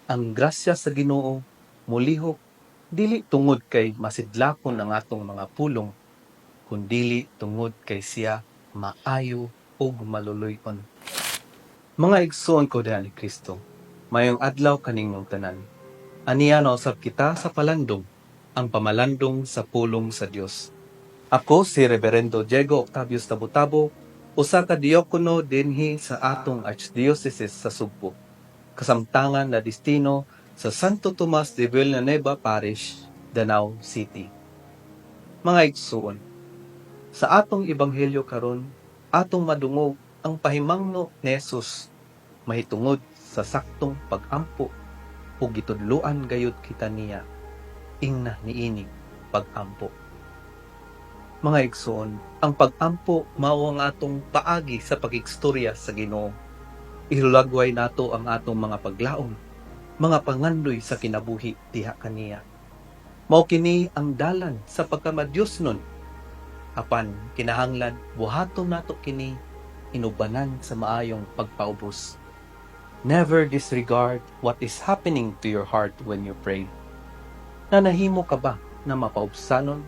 Ang grasya sa Ginoo molihok dili tungod kay masidlakon ang atong mga pulong, kundili tungod kay siya maayo ug maluluy-on. Mga igsoon ko diha ni Kristo, mayong adlaw kaningong tanan. Aniya nausab kita sa palandong, ang pamalandong sa pulong sa Dios. Ako si Reverendo Diego Octavius Tabutabo, usa ka diakono dinhi sa atong Archdiocese sa Sugbo, kasamtangan na destino sa Santo Tomas de Villanueva Parish, Danau City. Mga igsoon, sa atong ebanghelyo karon, atong madungog ang pahimangno ni Jesus mahitungod sa saktong pag-ampo ug gitudloan gayud kita niya ingna niini pag-ampo. Mga igsoon, ang pag-ampo mao ang atong paagi sa pagigstorya sa Ginoo. Ihulagway nato ang atong mga paglaom, mga pangandoy sa kinabuhi diha kaniya. Mao kini ang dalan sa pagkamadyosnon. Apan kinahanglan buhaton nato kini inubanan sa maayong pagpaubos. Never disregard what is happening to your heart when you pray. Nanahimo ka ba na mapaubsanon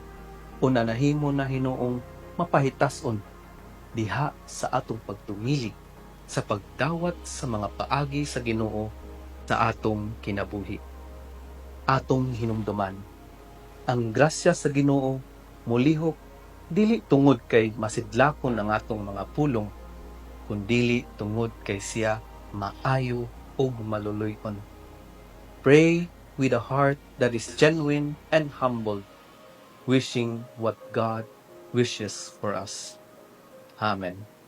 o nanahimo na hinuong mapahitason diha sa atong pagtumili sa pagdawat sa mga paagi sa Ginoo sa atong kinabuhi. Atong hinumduman, ang grasya sa Ginoo molihok dili tungod kay masidlakon ang atong mga pulong, kundili tungod kay siya maayo ug maluluy-on. Pray with a heart that is genuine and humble, wishing what God wishes for us. Amen.